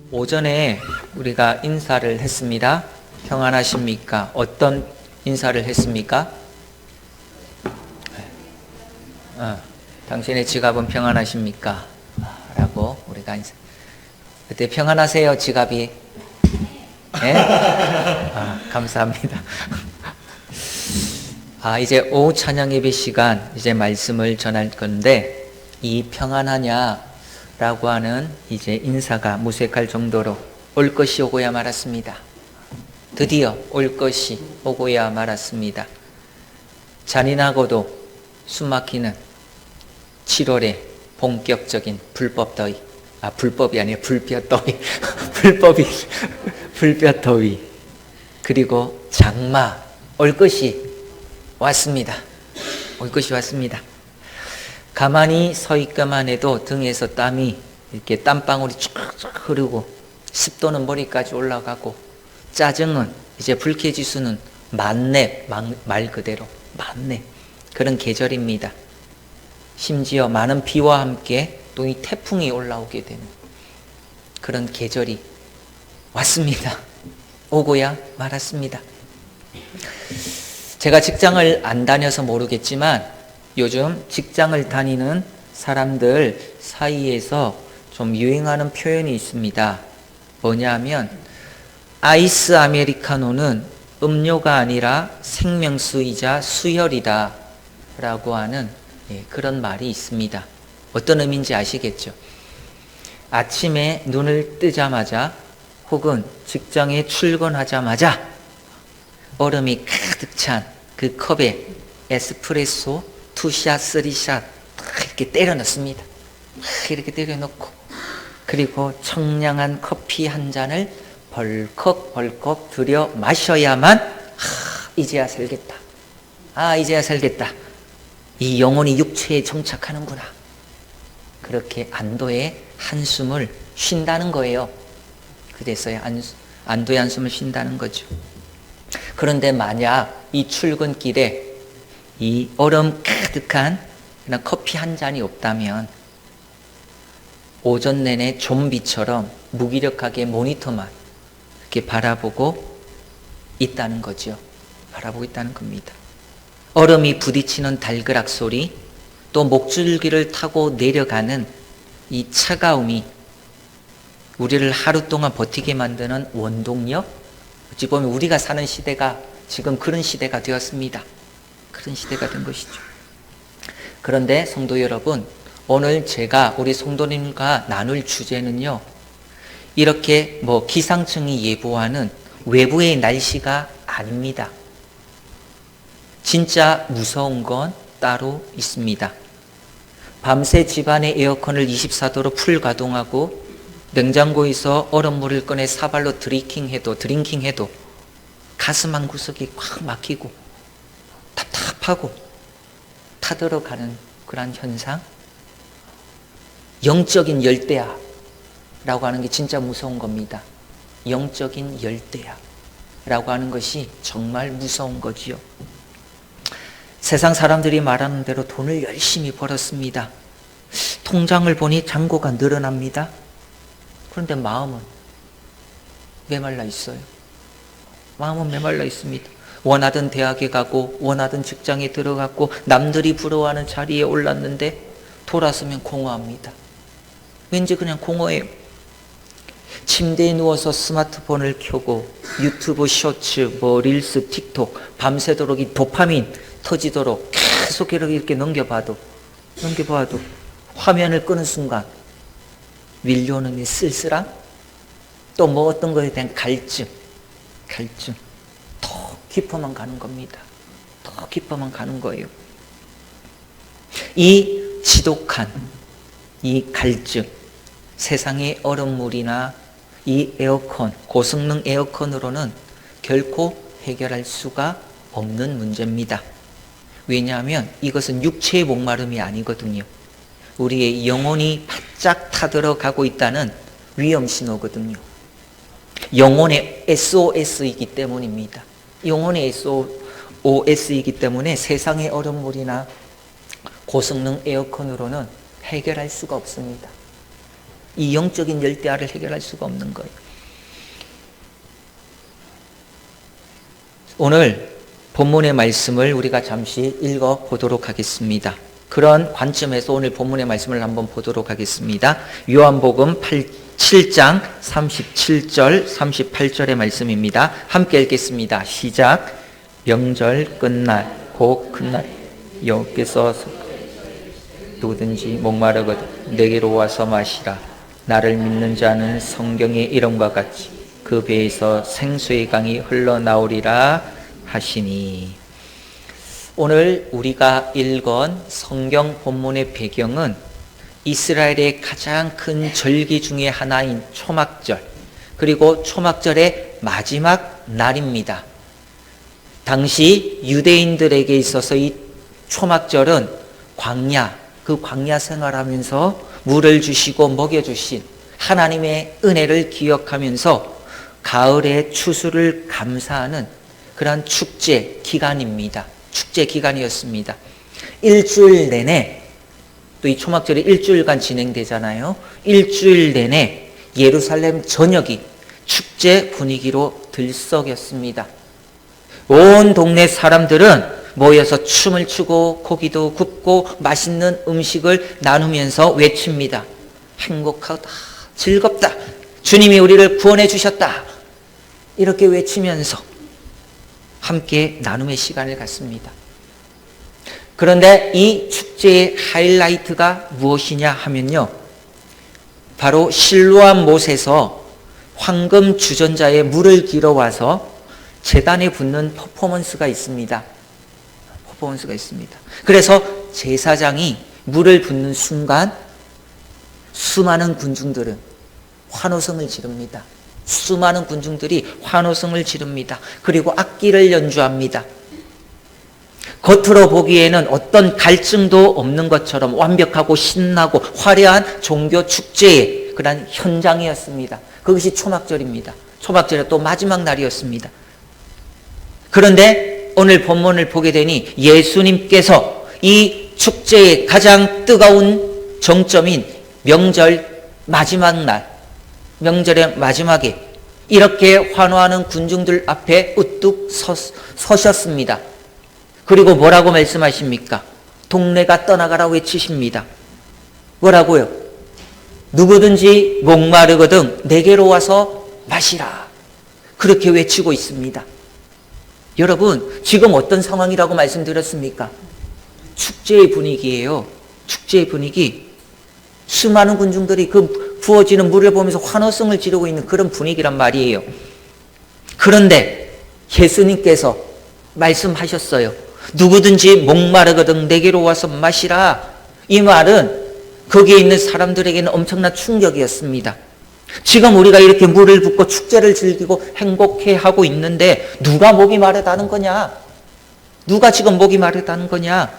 오전에 우리가 인사를 했습니다. 평안하십니까? 어떤 인사를 했습니까? 당신의 지갑은 평안하십니까? 라고 우리가 인사. 그때 평안하세요, 지갑이? 네? 감사합니다. 이제 오후 찬양 예배 시간 이제 말씀을 전할 건데, 이 평안하냐라고 하는 이제 인사가 무색할 정도로 올 것이 오고야 말았습니다. 드디어 올 것이 오고야 말았습니다. 잔인하고도 숨막히는 7월의 본격적인 불법더위. 불법이 아니라 불볕더위. 불볕더위. 그리고 장마. 올 것이 왔습니다. 올 것이 왔습니다. 가만히 서 있기만 해도 등에서 땀이 이렇게 땀방울이 쭉 흐르고, 습도는 머리까지 올라가고, 짜증은 이제 불쾌지수는 만렙, 말 그대로 만렙. 그런 계절입니다. 심지어 많은 비와 함께 또 이 태풍이 올라오게 되는 그런 계절이 왔습니다. 오고야 말았습니다. 제가 직장을 안 다녀서 모르겠지만 요즘 직장을 다니는 사람들 사이에서 좀 유행하는 표현이 있습니다. 뭐냐면 아이스 아메리카노는 음료가 아니라 생명수이자 수혈이다 라고 하는 그런 말이 있습니다. 어떤 의미인지 아시겠죠? 아침에 눈을 뜨자마자 혹은 직장에 출근하자마자 얼음이 가득 찬 그 컵에 에스프레소 2샷, 3샷 이렇게 때려 넣습니다. 이렇게 때려 넣고, 그리고 청량한 커피 한 잔을 벌컥벌컥 들여 마셔야만 이제야 살겠다. 이제야 살겠다. 이 영혼이 육체에 정착하는구나. 그렇게 안도의 한숨을 쉰다는 거예요. 그래서야 안도의 한숨을 쉰다는 거죠. 그런데 만약 이 출근길에 이 얼음 가득한 그냥 커피 한 잔이 없다면 오전 내내 좀비처럼 무기력하게 모니터만 이렇게 바라보고 있다는 거죠. 바라보고 있다는 겁니다. 얼음이 부딪히는 달그락 소리, 또 목줄기를 타고 내려가는 이 차가움이 우리를 하루 동안 버티게 만드는 원동력. 어찌 보면 우리가 사는 시대가 지금 그런 시대가 되었습니다. 그런 시대가 된 것이죠. 그런데 성도 여러분, 오늘 제가 우리 성도님과 나눌 주제는요, 이렇게 기상청이 예보하는 외부의 날씨가 아닙니다. 진짜 무서운 건 따로 있습니다. 밤새 집안의 에어컨을 24도로 풀 가동하고 냉장고에서 얼음물을 꺼내 사발로 드링킹해도 가슴 한 구석이 꽉 막히고 답답하고 타들어가는 그런 현상, 영적인 열대야라고 하는 게 진짜 무서운 겁니다. 영적인 열대야라고 하는 것이 정말 무서운 거지요. 세상 사람들이 말하는 대로 돈을 열심히 벌었습니다. 통장을 보니 잔고가 늘어납니다. 그런데 마음은 메말라 있어요. 마음은 메말라 있습니다. 원하던 대학에 가고 원하던 직장에 들어갔고 남들이 부러워하는 자리에 올랐는데 돌아서면 공허합니다. 왠지 그냥 공허해요. 침대에 누워서 스마트폰을 켜고 유튜브 쇼츠, 릴스, 틱톡 밤새도록 이 도파민 터지도록 계속 이렇게 넘겨봐도 화면을 끄는 순간 밀려오는 이 쓸쓸함, 또 어떤 것에 대한 갈증 더 깊어만 가는 겁니다. 더 깊어만 가는 거예요. 이 지독한 이 갈증, 세상의 얼음물이나 이 에어컨, 고성능 에어컨으로는 결코 해결할 수가 없는 문제입니다. 왜냐하면 이것은 육체의 목마름이 아니거든요. 우리의 영혼이 바짝 타들어가고 있다는 위험 신호거든요. 영혼의 SOS이기 때문입니다. 영혼의 SOS이기 때문에 세상의 얼음물이나 고성능 에어컨으로는 해결할 수가 없습니다. 이 영적인 열대야를 해결할 수가 없는 거예요. 오늘 본문의 말씀을 우리가 잠시 읽어보도록 하겠습니다. 그런 관점에서 오늘 본문의 말씀을 한번 보도록 하겠습니다. 요한복음 7장 37절 38절의 말씀입니다. 함께 읽겠습니다. 시작. 명절 끝날 곧 그날 여호께서 누구든지 목마르거든 내게로 와서 마시라. 나를 믿는 자는 성경의 이름과 같이 그 배에서 생수의 강이 흘러나오리라 하시니. 오늘 우리가 읽은 성경 본문의 배경은 이스라엘의 가장 큰 절기 중에 하나인 초막절, 그리고 초막절의 마지막 날입니다. 당시 유대인들에게 있어서 이 초막절은 그 광야 생활하면서 물을 주시고 먹여주신 하나님의 은혜를 기억하면서 가을의 추수를 감사하는 그러한 축제 기간입니다. 축제 기간이었습니다. 일주일 내내, 또 이 초막절이 일주일간 진행되잖아요. 일주일 내내 예루살렘 전역이 축제 분위기로 들썩였습니다. 온 동네 사람들은 모여서 춤을 추고 고기도 굽고 맛있는 음식을 나누면서 외칩니다. 행복하다, 즐겁다, 주님이 우리를 구원해 주셨다, 이렇게 외치면서 함께 나눔의 시간을 갖습니다. 그런데 이 축제의 하이라이트가 무엇이냐 하면요, 바로 실로암 못에서 황금 주전자에 물을 길어와서 제단에 붓는 퍼포먼스가 있습니다. 그래서 제사장이 물을 붓는 순간 수많은 군중들은 환호성을 지릅니다. 수많은 군중들이 환호성을 지릅니다. 그리고 악기를 연주합니다. 겉으로 보기에는 어떤 갈증도 없는 것처럼 완벽하고 신나고 화려한 종교 축제의 그런 현장이었습니다. 그것이 초막절입니다. 초막절의 또 마지막 날이었습니다. 그런데 오늘 본문을 보게 되니 예수님께서 이 축제의 가장 뜨거운 정점인 명절 마지막 날, 명절의 마지막에 이렇게 환호하는 군중들 앞에 우뚝 서셨습니다. 그리고 뭐라고 말씀하십니까? 동네가 떠나가라고 외치십니다. 뭐라고요? 누구든지 목마르거든 내게로 와서 마시라. 그렇게 외치고 있습니다. 여러분, 지금 어떤 상황이라고 말씀드렸습니까? 축제의 분위기예요. 축제의 분위기. 수많은 군중들이 그 부어지는 물을 보면서 환호성을 지르고 있는 그런 분위기란 말이에요. 그런데 예수님께서 말씀하셨어요. 누구든지 목마르거든 내게로 와서 마시라. 이 말은 거기에 있는 사람들에게는 엄청난 충격이었습니다. 지금 우리가 이렇게 물을 붓고 축제를 즐기고 행복해하고 있는데 누가 목이 마르다는 거냐? 누가 지금 목이 마르다는 거냐?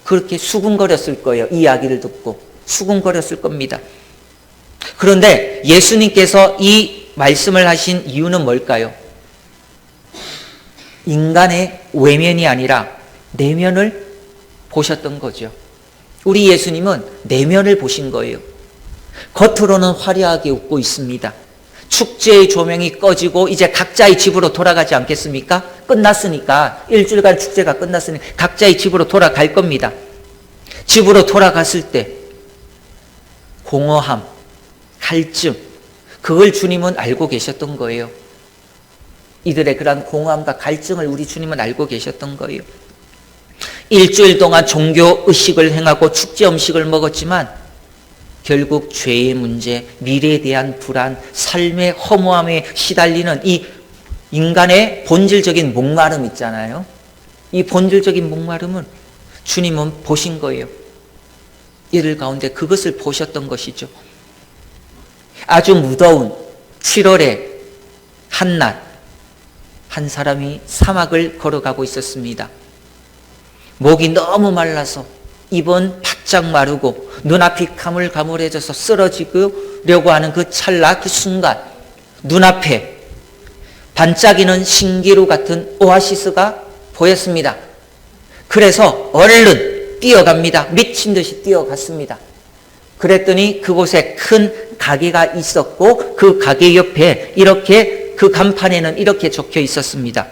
그렇게 수군거렸을 거예요. 이 이야기를 듣고 수군거렸을 겁니다. 그런데 예수님께서 이 말씀을 하신 이유는 뭘까요? 인간의 외면이 아니라 내면을 보셨던 거죠. 우리 예수님은 내면을 보신 거예요. 겉으로는 화려하게 웃고 있습니다. 축제의 조명이 꺼지고 이제 각자의 집으로 돌아가지 않겠습니까? 끝났으니까, 일주일간 축제가 끝났으니 각자의 집으로 돌아갈 겁니다. 집으로 돌아갔을 때 공허함, 갈증, 그걸 주님은 알고 계셨던 거예요. 이들의 그런 공허함과 갈증을 우리 주님은 알고 계셨던 거예요. 일주일 동안 종교 의식을 행하고 축제 음식을 먹었지만 결국 죄의 문제, 미래에 대한 불안, 삶의 허무함에 시달리는 이 인간의 본질적인 목마름 있잖아요. 이 본질적인 목마름은 주님은 보신 거예요. 이들 가운데 그것을 보셨던 것이죠. 아주 무더운 7월의 한낮, 한 사람이 사막을 걸어가고 있었습니다. 목이 너무 말라서 입은 바짝 마르고 눈앞이 가물가물해져서 쓰러지려고 하는 그 찰나, 그 순간 눈앞에 반짝이는 신기루 같은 오아시스가 보였습니다. 그래서 얼른 뛰어갑니다. 미친 듯이 뛰어갔습니다. 그랬더니 그곳에 큰 가게가 있었고 그 가게 옆에 이렇게 그 간판에는 이렇게 적혀 있었습니다.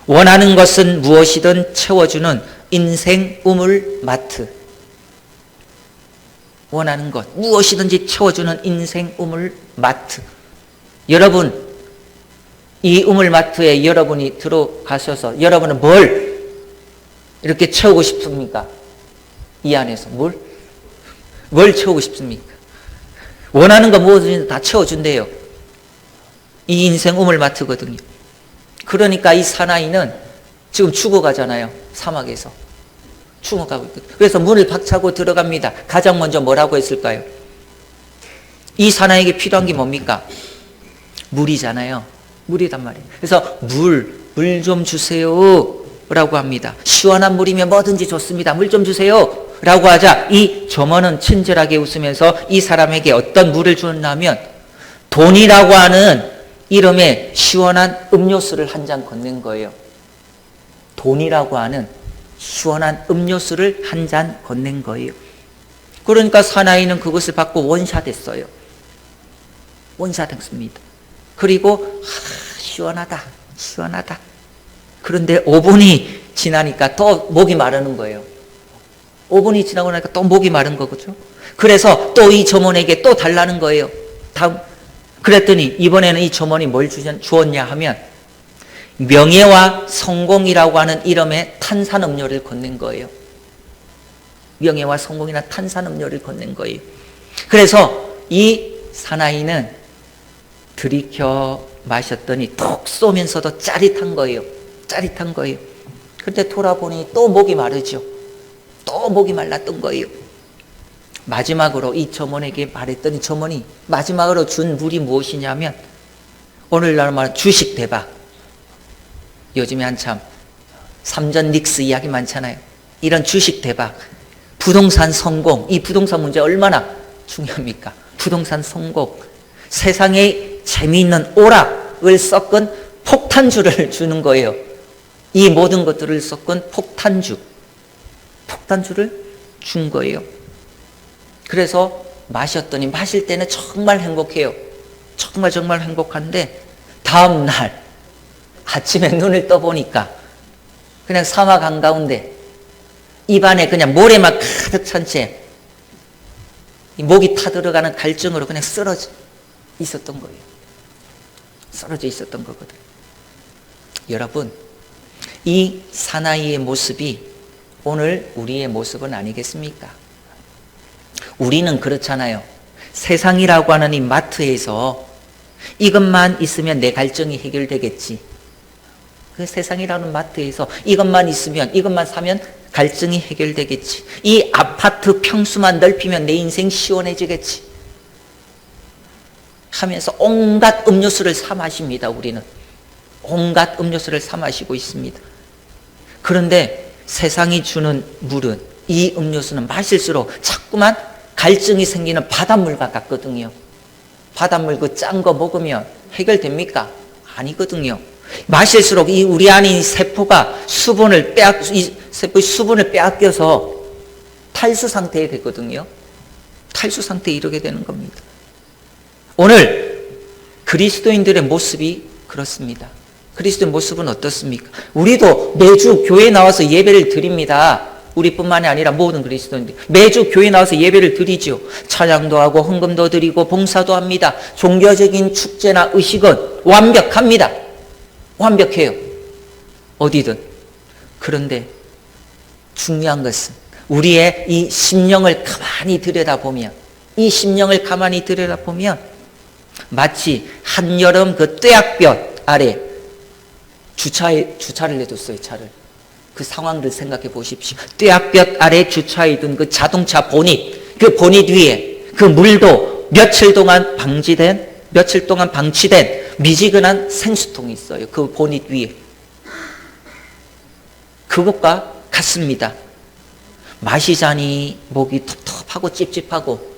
원하는 것은 무엇이든 채워주는 인생 우물 마트. 원하는 것 무엇이든지 채워주는 인생 우물 마트. 여러분, 이 우물 마트에 여러분이 들어가셔서 여러분은 뭘 이렇게 채우고 싶습니까? 이 안에서 뭘 채우고 싶습니까? 원하는 거 무엇이든지 다 채워준대요. 이 인생 우물 마트거든요. 그러니까 이 사나이는 지금 죽어가잖아요. 사막에서 죽어가고 있거든요. 그래서 문을 박차고 들어갑니다. 가장 먼저 뭐라고 했을까요? 이 사나이에게 필요한 게 뭡니까? 물이잖아요. 물이단 말이에요. 그래서 물 좀 주세요 라고 합니다. 시원한 물이면 뭐든지 좋습니다. 물 좀 주세요 라고 하자 이 점원은 친절하게 웃으면서 이 사람에게 어떤 물을 주었냐면 돈이라고 하는 이름의 시원한 음료수를 한 잔 건넨 거예요. 돈이라고 하는 시원한 음료수를 한 잔 건넨 거예요. 그러니까 사나이는 그것을 받고 원샷했어요. 원샷했습니다. 그리고 시원하다. 그런데 5분이 지나니까 또 목이 마르는 거예요. 5분이 지나고 나니까 또 목이 마른 거죠. 그래서 또 이 점원에게 또 달라는 거예요. 그랬더니 이번에는 이 점원이 뭘 주었냐 하면 명예와 성공이라고 하는 이름의 탄산음료를 건넨 거예요. 명예와 성공이나 탄산음료를 건넨 거예요. 그래서 이 사나이는 들이켜 마셨더니 톡 쏘면서도 짜릿한 거예요. 그런데 돌아보니 또 목이 마르죠. 또 목이 말랐던 거예요. 마지막으로 이 점원에게 말했더니 점원이 마지막으로 준 물이 무엇이냐면 오늘날 말하는 주식 대박. 요즘에 한참 삼전 닉스 이야기 많잖아요. 이런 주식 대박, 부동산 성공, 이 부동산 문제 얼마나 중요합니까? 부동산 성공, 세상에 재미있는 오락을 섞은 폭탄주를 주는 거예요. 이 모든 것들을 섞은 폭탄주를 준 거예요. 그래서 마셨더니 마실 때는 정말 행복해요. 정말 행복한데 다음 날 아침에 눈을 떠보니까 그냥 사막 한가운데 입안에 그냥 모래만 가득 찬 채 목이 타들어가는 갈증으로 그냥 쓰러져 있었던 거예요. 쓰러져 있었던 거거든요. 여러분, 이 사나이의 모습이 오늘 우리의 모습은 아니겠습니까? 우리는 그렇잖아요. 세상이라고 하는 이 마트에서 이것만 있으면 내 갈증이 해결되겠지. 그 세상이라는 마트에서 이것만 있으면, 이것만 사면 갈증이 해결되겠지. 이 아파트 평수만 넓히면 내 인생 시원해지겠지. 하면서 온갖 음료수를 사 마십니다. 우리는 온갖 음료수를 사 마시고 있습니다. 그런데 세상이 주는 물은, 이 음료수는 마실수록 자꾸만 갈증이 생기는 바닷물과 같거든요. 바닷물 그 짠 거 먹으면 해결됩니까? 아니거든요. 마실수록 이 우리 안에 세포가 수분을 빼앗겨서 탈수 상태에 되거든요. 탈수 상태에 이르게 되는 겁니다. 오늘 그리스도인들의 모습이 그렇습니다. 그리스도의 모습은 어떻습니까? 우리도 매주 교회에 나와서 예배를 드립니다. 우리뿐만이 아니라 모든 그리스도인들 매주 교회에 나와서 예배를 드리죠. 찬양도 하고 헌금도 드리고 봉사도 합니다. 종교적인 축제나 의식은 완벽합니다. 완벽해요. 어디든. 그런데 중요한 것은 우리의 이 심령을 가만히 들여다보면, 이 심령을 가만히 들여다보면 마치 한여름 그 뙤약볕 아래 주차를 해뒀어요. 차를. 그 상황을 생각해 보십시오. 뙤약볕 아래 주차해 둔 그 자동차 보닛, 그 보닛 위에 그 물도 며칠 동안 방치된 미지근한 생수통이 있어요. 그 보닛 위에. 그것과 같습니다. 마시자니 목이 텁텁하고 찝찝하고,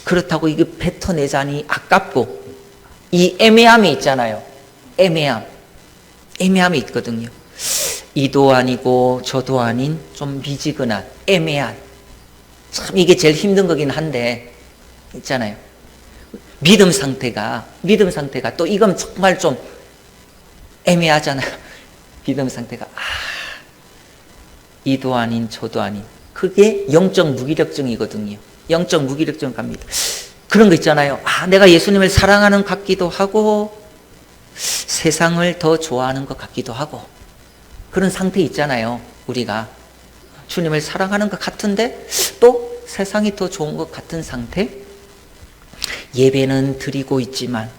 그렇다고 이게 뱉어내자니 아깝고, 이 애매함이 있잖아요. 애매함이 있거든요. 이도 아니고 저도 아닌 좀 미지근한 애매한 참 이게 제일 힘든 거긴 한데 있잖아요. 믿음 상태가 또 이건 정말 좀 애매하잖아요. 믿음 상태가 이도 아닌 저도 아닌 그게 영적 무기력증이거든요. 영적 무기력증 갑니다. 그런 거 있잖아요. 내가 예수님을 사랑하는 것 같기도 하고 세상을 더 좋아하는 것 같기도 하고 그런 상태 있잖아요. 우리가 주님을 사랑하는 것 같은데 또 세상이 더 좋은 것 같은 상태. 예배는 드리고 있지만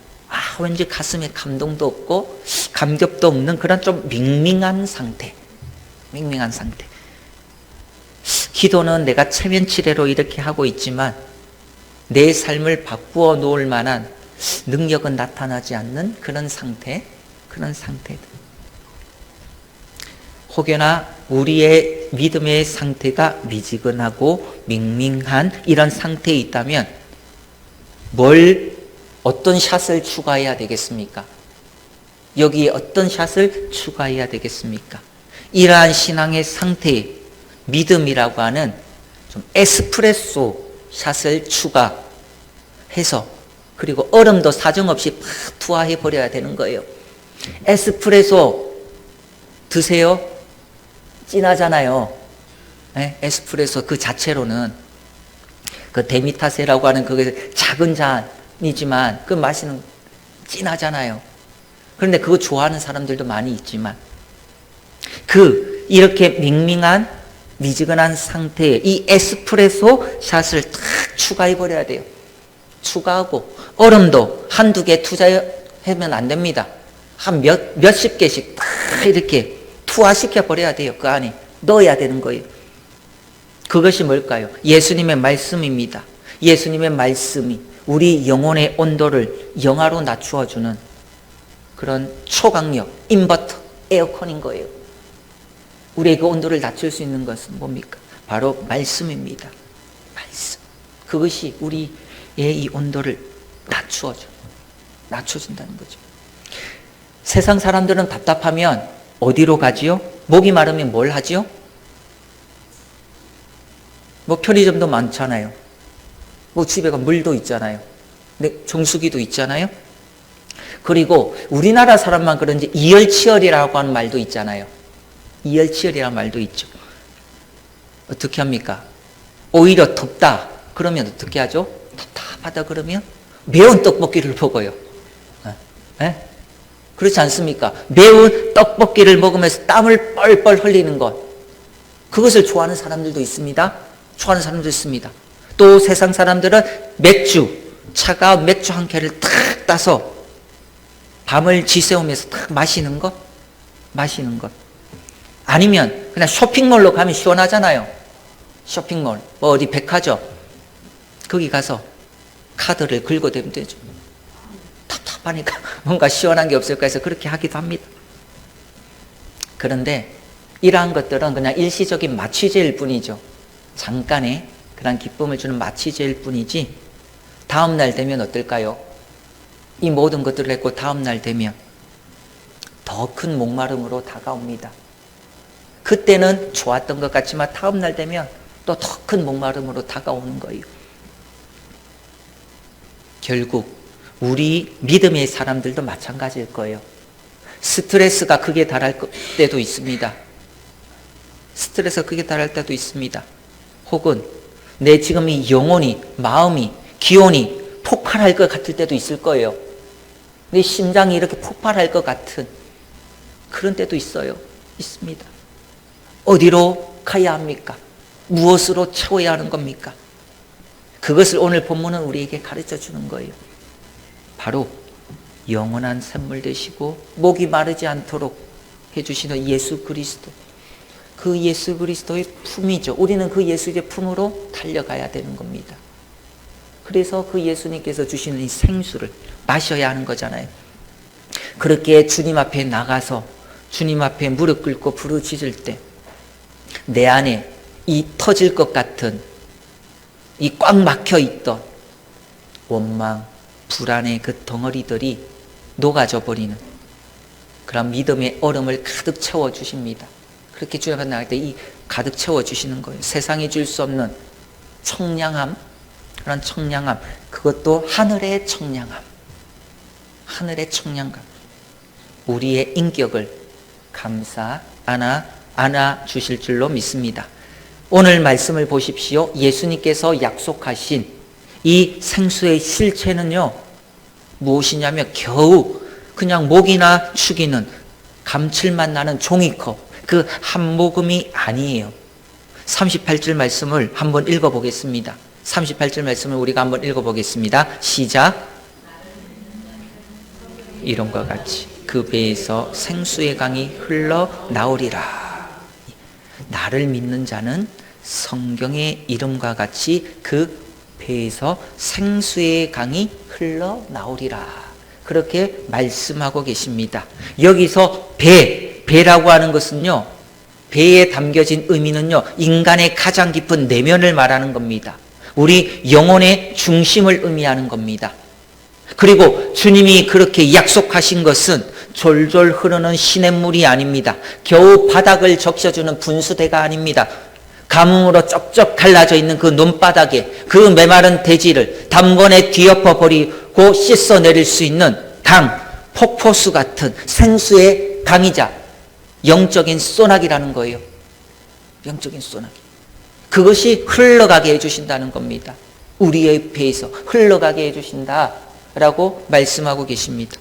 왠지 가슴에 감동도 없고 감격도 없는 그런 좀 밍밍한 상태. 기도는 내가 체면치레로 이렇게 하고 있지만 내 삶을 바꾸어 놓을 만한 능력은 나타나지 않는 그런 상태들. 혹여나 우리의 믿음의 상태가 미지근하고 밍밍한 이런 상태에 있다면 어떤 샷을 추가해야 되겠습니까? 여기에 어떤 샷을 추가해야 되겠습니까? 이러한 신앙의 상태에 믿음이라고 하는 좀 에스프레소 샷을 추가해서 그리고 얼음도 사정없이 팍 투하해 버려야 되는 거예요. 에스프레소 드세요? 진하잖아요. 네? 에스프레소 그 자체로는 그 데미타세라고 하는 그게 작은 잔이지만 그 맛은 진하잖아요. 그런데 그거 좋아하는 사람들도 많이 있지만 이렇게 밍밍한 미지근한 상태에 이 에스프레소 샷을 탁 추가해 버려야 돼요. 추가하고 얼음도 한두 개 투자하면 안 됩니다. 한 몇십 개씩 딱 이렇게 투하시켜 버려야 돼요. 그 안에 넣어야 되는 거예요. 그것이 뭘까요? 예수님의 말씀입니다. 예수님의 말씀이 우리 영혼의 온도를 영하로 낮추어주는 그런 초강력 인버터 에어컨인 거예요. 우리의 그 온도를 낮출 수 있는 것은 뭡니까? 바로 말씀입니다. 말씀. 그것이 우리의 이 온도를 낮춰준다는 거죠. 세상 사람들은 답답하면 어디로 가지요? 목이 마르면 뭘 하지요? 편의점도 많잖아요. 집에 가 물도 있잖아요. 정수기도 있잖아요. 그리고 우리나라 사람만 그런지 이열치열이라고 하는 말도 있잖아요. 이열치열이라는 말도 있죠. 어떻게 합니까? 오히려 덥다 그러면 어떻게 하죠? 답답하다 그러면 매운 떡볶이를 먹어요. 네? 그렇지 않습니까? 매운 떡볶이를 먹으면서 땀을 뻘뻘 흘리는 것, 그것을 좋아하는 사람들도 있습니다. 또 세상 사람들은 차가운 맥주 한 캔을 탁 따서 밤을 지새우면서 탁 마시는 것. 아니면 그냥 쇼핑몰로 가면 시원하잖아요. 쇼핑몰, 어디 백화점, 거기 가서 카드를 긁어대면 되죠. 답답하니까 뭔가 시원한 게 없을까 해서 그렇게 하기도 합니다. 그런데 이러한 것들은 그냥 일시적인 마취제일 뿐이죠. 잠깐의 그런 기쁨을 주는 마취제일 뿐이지 다음날 되면 어떨까요? 이 모든 것들을 했고 다음날 되면 더 큰 목마름으로 다가옵니다. 그때는 좋았던 것 같지만 다음날 되면 또 더 큰 목마름으로 다가오는 거예요. 결국 우리 믿음의 사람들도 마찬가지일 거예요. 스트레스가 극에 달할 때도 있습니다. 혹은 내 지금 이 영혼이, 마음이, 기혼이 폭발할 것 같을 때도 있을 거예요. 내 심장이 이렇게 폭발할 것 같은 그런 때도 있습니다. 어디로 가야 합니까? 무엇으로 채워야 하는 겁니까? 그것을 오늘 본문은 우리에게 가르쳐 주는 거예요. 바로 영원한 샘물 되시고 목이 마르지 않도록 해주시는 예수 그리스도. 그 예수 그리스도의 품이죠. 우리는 그 예수의 품으로 달려가야 되는 겁니다. 그래서 그 예수님께서 주시는 이 생수를 마셔야 하는 거잖아요. 그렇게 주님 앞에 나가서 주님 앞에 무릎 꿇고 부르짖을 때 내 안에 이 터질 것 같은 이 꽉 막혀 있던 원망, 불안의 그 덩어리들이 녹아져 버리는 그런 믿음의 얼음을 가득 채워 주십니다. 그렇게 주님 앞에 나갈 때 이 가득 채워 주시는 거예요. 세상이 줄 수 없는 청량함, 그런 청량함, 그것도 하늘의 청량함, 하늘의 청량감, 우리의 인격을 안아 주실 줄로 믿습니다. 오늘 말씀을 보십시오. 예수님께서 약속하신 이 생수의 실체는요, 무엇이냐면 겨우 그냥 목이나 축이는 감칠맛 나는 종이컵, 그 한 모금이 아니에요. 38절 말씀을 한번 읽어보겠습니다. 38절 말씀을 우리가 한번 읽어보겠습니다. 시작. 이름과 같이 그 배에서 생수의 강이 흘러나오리라. 나를 믿는 자는 성경의 이름과 같이 그 배에서 생수의 강이 흘러나오리라. 그렇게 말씀하고 계십니다. 여기서 배라고 하는 것은요, 배에 담겨진 의미는요, 인간의 가장 깊은 내면을 말하는 겁니다. 우리 영혼의 중심을 의미하는 겁니다. 그리고 주님이 그렇게 약속하신 것은 졸졸 흐르는 시냇물이 아닙니다. 겨우 바닥을 적셔주는 분수대가 아닙니다. 가뭄으로 쩍쩍 갈라져 있는 그 논바닥에 그 메마른 대지를 단번에 뒤엎어 버리고 씻어내릴 수 있는 강, 폭포수 같은 생수의 강이자 영적인 소나기라는 거예요. 영적인 소나기. 그것이 흘러가게 해주신다는 겁니다. 우리의 배에서 흘러가게 해주신다라고 말씀하고 계십니다.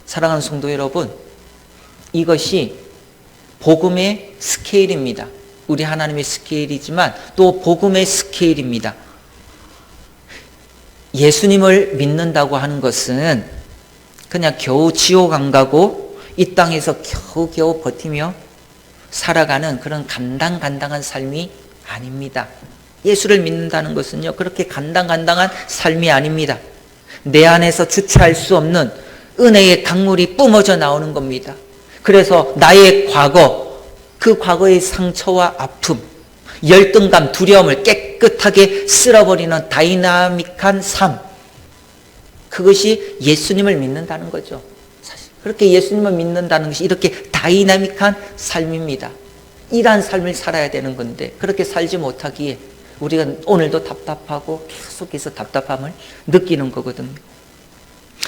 사랑하는 성도 여러분, 이것이 복음의 스케일입니다. 우리 하나님의 스케일이지만 또 복음의 스케일입니다. 예수님을 믿는다고 하는 것은 그냥 겨우 지옥 안 가고 이 땅에서 겨우겨우 버티며 살아가는 그런 간당간당한 삶이 아닙니다. 예수를 믿는다는 것은요, 그렇게 간당간당한 삶이 아닙니다. 내 안에서 주체할 수 없는 은혜의 강물이 뿜어져 나오는 겁니다. 그래서 나의 과거, 그 과거의 상처와 아픔, 열등감, 두려움을 깨끗하게 쓸어버리는 다이나믹한 삶, 그것이 예수님을 믿는다는 거죠. 사실 그렇게 예수님을 믿는다는 것이 이렇게 다이나믹한 삶입니다. 이러한 삶을 살아야 되는 건데 그렇게 살지 못하기에 우리가 오늘도 답답하고 계속해서 답답함을 느끼는 거거든요.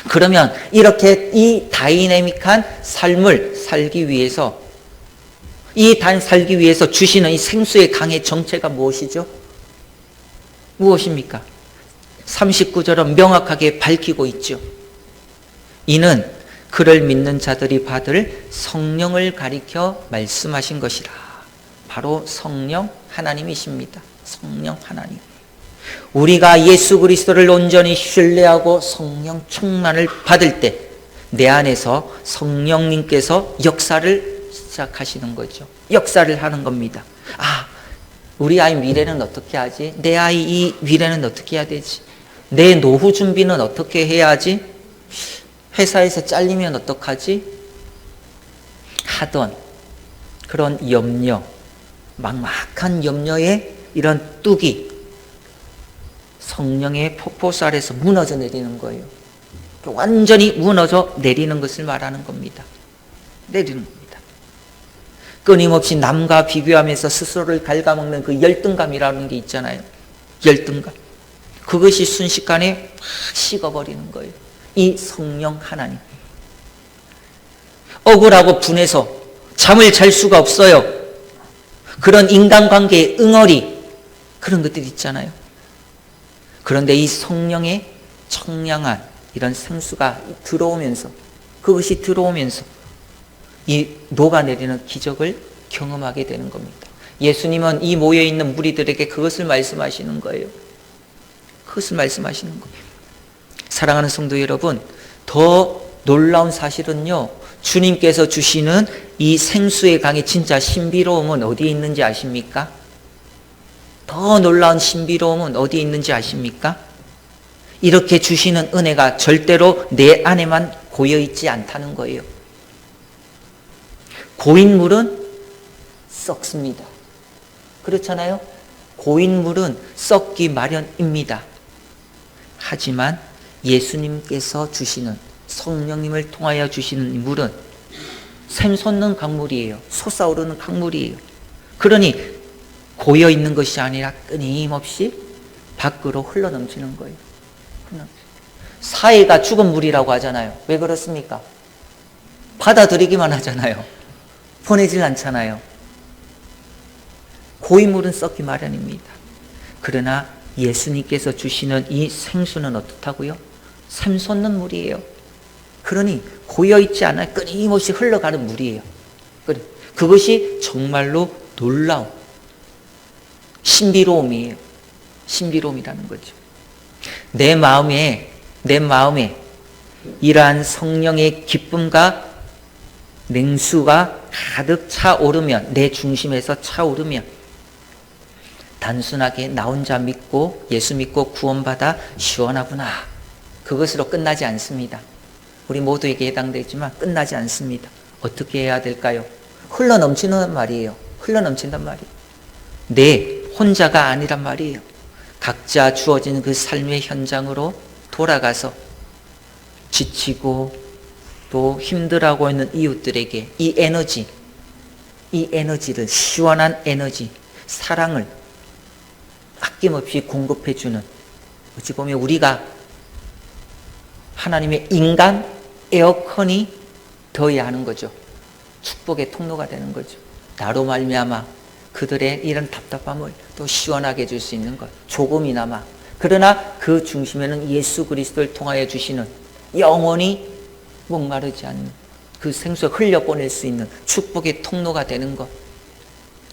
그러면 이렇게 이 다이내믹한 삶을 살기 위해서 주시는 이 생수의 강의 정체가 무엇이죠? 무엇입니까? 39절은 명확하게 밝히고 있죠. 이는 그를 믿는 자들이 받을 성령을 가리켜 말씀하신 것이라. 바로 성령 하나님이십니다. 성령 하나님. 우리가 예수 그리스도를 온전히 신뢰하고 성령 충만을 받을 때 내 안에서 성령님께서 역사를 시작하시는 거죠. 역사를 하는 겁니다. 아, 우리 아이 미래는 어떻게 하지? 내 아이 이 미래는 어떻게 해야 되지? 내 노후 준비는 어떻게 해야 하지? 회사에서 잘리면 어떡하지? 하던 그런 염려, 막막한 염려에 이런 뚝이 성령의 폭포수 아래서 무너져 내리는 거예요. 완전히 무너져 내리는 것을 말하는 겁니다. 내리는 겁니다. 끊임없이 남과 비교하면서 스스로를 갉아먹는 그 열등감이라는 게 있잖아요. 열등감. 그것이 순식간에 확 식어버리는 거예요. 이 성령 하나님. 억울하고 분해서 잠을 잘 수가 없어요. 그런 인간관계의 응어리, 그런 것들 있잖아요. 그런데 이 성령의 청량한 이런 생수가 들어오면서, 그것이 들어오면서 이 녹아내리는 기적을 경험하게 되는 겁니다. 예수님은 이 모여있는 무리들에게 그것을 말씀하시는 거예요. 그것을 말씀하시는 거예요. 사랑하는 성도 여러분, 더 놀라운 사실은요, 주님께서 주시는 이 생수의 강의 진짜 신비로움은 어디에 있는지 아십니까? 더 놀라운 신비로움은 어디에 있는지 아십니까? 이렇게 주시는 은혜가 절대로 내 안에만 고여있지 않다는 거예요. 고인 물은 썩습니다. 그렇잖아요? 고인 물은 썩기 마련입니다. 하지만 예수님께서 주시는, 성령님을 통하여 주시는 이 물은 샘솟는 강물이에요. 솟아오르는 강물이에요. 그러니 고여 있는 것이 아니라 끊임없이 밖으로 흘러넘치는 거예요. 사해가 죽은 물이라고 하잖아요. 왜 그렇습니까? 받아들이기만 하잖아요. 보내질 않잖아요. 고인물은 썩기 마련입니다. 그러나 예수님께서 주시는 이 생수는 어떻다고요? 샘솟는 물이에요. 그러니 고여있지 않아 끊임없이 흘러가는 물이에요. 그것이 정말로 놀라운 신비로움이에요. 신비로움이라는 거죠. 내 마음에 이러한 성령의 기쁨과 냉수가 가득 차오르면, 내 중심에서 차오르면 단순하게 나 혼자 믿고 예수 믿고 구원받아 시원하구나, 그것으로 끝나지 않습니다. 우리 모두에게 해당되지만 끝나지 않습니다. 어떻게 해야 될까요? 흘러넘치는 말이에요. 흘러넘친단 말이에요. 내 혼자가 아니란 말이에요. 각자 주어진 그 삶의 현장으로 돌아가서 지치고 또 힘들어하고 있는 이웃들에게 이 에너지를, 시원한 에너지, 사랑을 아낌없이 공급해주는, 어찌 보면 우리가 하나님의 인간 에어컨이 되어야 하는 거죠. 축복의 통로가 되는 거죠. 나로 말미암아 그들의 이런 답답함을 또 시원하게 해줄 수 있는 것, 조금이나마. 그러나 그 중심에는 예수 그리스도를 통하여 주시는 영원히 목마르지 않는 그 생수를 흘려보낼 수 있는 축복의 통로가 되는 것,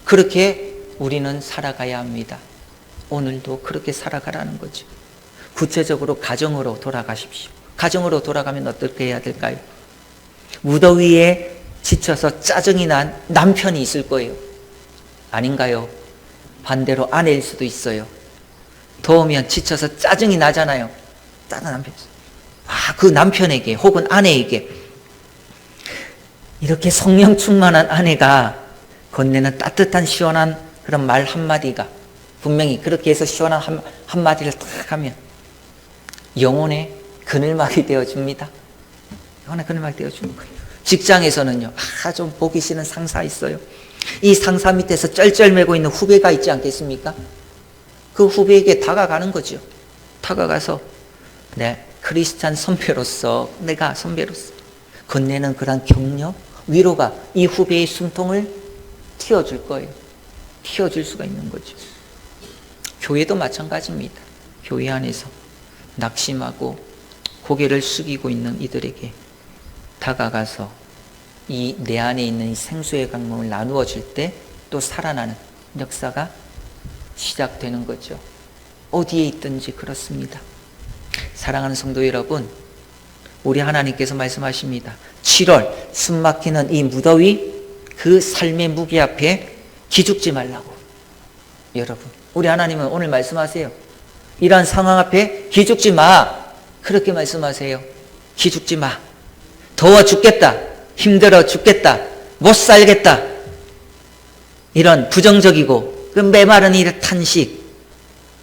그렇게 우리는 살아가야 합니다. 오늘도 그렇게 살아가라는 거죠. 구체적으로 가정으로 돌아가십시오. 가정으로 돌아가면 어떻게 해야 될까요? 무더위에 지쳐서 짜증이 난 남편이 있을 거예요. 아닌가요? 반대로 아내일 수도 있어요. 더우면 지쳐서 짜증이 나잖아요. 짜증 남편. 그 남편에게 혹은 아내에게 이렇게 성령 충만한 아내가 건네는 따뜻한 시원한 그런 말 한마디가, 분명히 그렇게 해서 시원한 한마디를 딱 하면 영혼의 그늘막이 되어줍니다. 영혼의 그늘막이 되어주는 거예요. 직장에서는요, 좀 보기 싫은 상사 있어요. 이 상사 밑에서 쩔쩔매고 있는 후배가 있지 않겠습니까? 그 후배에게 다가가는 거죠. 다가가서 크리스찬 선배로서, 내가 선배로서 건네는 그런 격려, 위로가 이 후배의 숨통을 틔워줄 거예요. 틔워줄 수가 있는 거죠. 교회도 마찬가지입니다. 교회 안에서 낙심하고 고개를 숙이고 있는 이들에게 다가가서 이 내 안에 있는 이 생수의 강물을 나누어 줄 때 또 살아나는 역사가 시작되는 거죠. 어디에 있든지 그렇습니다. 사랑하는 성도 여러분, 우리 하나님께서 말씀하십니다. 7월 숨막히는 이 무더위, 그 삶의 무게 앞에 기죽지 말라고. 여러분, 우리 하나님은 오늘 말씀하세요. 이러한 상황 앞에 기죽지 마, 그렇게 말씀하세요. 기죽지 마. 더워 죽겠다, 힘들어 죽겠다, 못 살겠다, 이런 부정적이고 그 메마른 이 탄식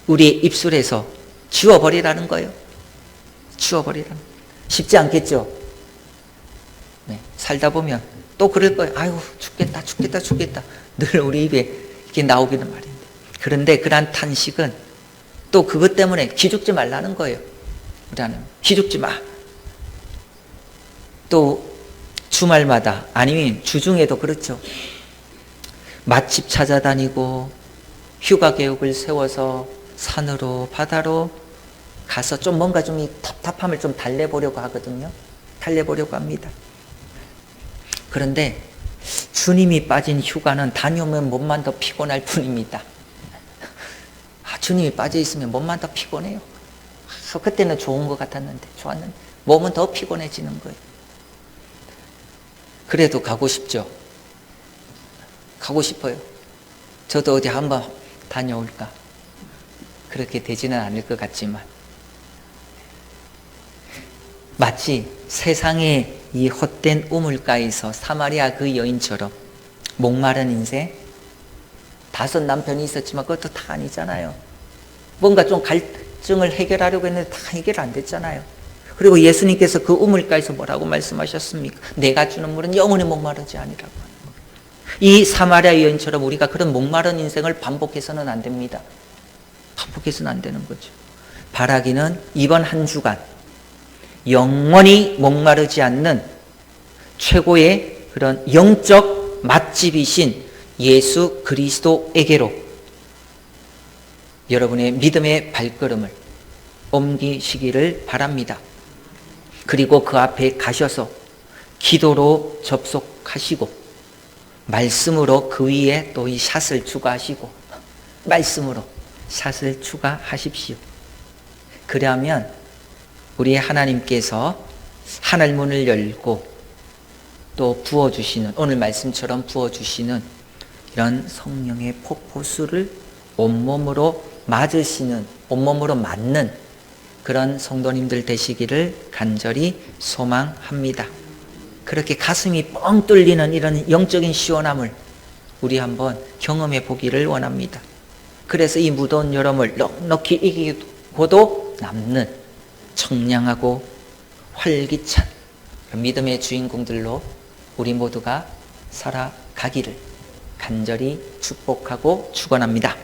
우리의 입술에서 지워버리라는 거예요. 지워버리라는. 쉽지 않겠죠? 네, 살다 보면 또 그럴 거예요. 아이고 죽겠다 죽겠다 죽겠다, 늘 우리 입에 이렇게 나오기는 말인데, 그런데 그러한 탄식은 또 그것 때문에 기죽지 말라는 거예요. 우리는 기죽지 마. 또 주말마다, 아니면 주중에도 그렇죠. 맛집 찾아다니고 휴가 계획을 세워서 산으로 바다로 가서 좀 뭔가 좀 이 답답함을 좀 달래보려고 하거든요. 달래보려고 합니다. 그런데 주님이 빠진 휴가는 다녀오면 몸만 더 피곤할 뿐입니다. 주님이 빠져 있으면 몸만 더 피곤해요. 그때는 좋은 것 같았는데, 좋았는데 몸은 더 피곤해지는 거예요. 그래도 가고 싶죠. 가고 싶어요. 저도 어디 한번 다녀올까. 그렇게 되지는 않을 것 같지만, 마치 세상의 이 헛된 우물가에서 사마리아 그 여인처럼 목마른 인생, 5 남편이 있었지만 그것도 다 아니잖아요. 뭔가 좀 갈증을 해결하려고 했는데 다 해결 안 됐잖아요. 그리고 예수님께서 그 우물가에서 뭐라고 말씀하셨습니까? 내가 주는 물은 영원히 목마르지 아니라고. 이 사마리아 여인처럼 우리가 그런 목마른 인생을 반복해서는 안 됩니다. 반복해서는 안 되는 거죠. 바라기는 이번 한 주간 영원히 목마르지 않는 최고의 그런 영적 맛집이신 예수 그리스도에게로 여러분의 믿음의 발걸음을 옮기시기를 바랍니다. 그리고 그 앞에 가셔서 기도로 접속하시고 말씀으로 그 위에 또 이 샷을 추가하시고 말씀으로 샷을 추가하십시오. 그러면 우리 하나님께서 하늘 문을 열고 또 부어주시는, 오늘 말씀처럼 부어주시는 이런 성령의 폭포수를 온몸으로 맞으시는, 온몸으로 맞는 그런 성도님들 되시기를 간절히 소망합니다. 그렇게 가슴이 뻥 뚫리는 이런 영적인 시원함을 우리 한번 경험해 보기를 원합니다. 그래서 이 무더운 여름을 넉넉히 이기고도 남는 청량하고 활기찬 믿음의 주인공들로 우리 모두가 살아가기를 간절히 축복하고 축원합니다.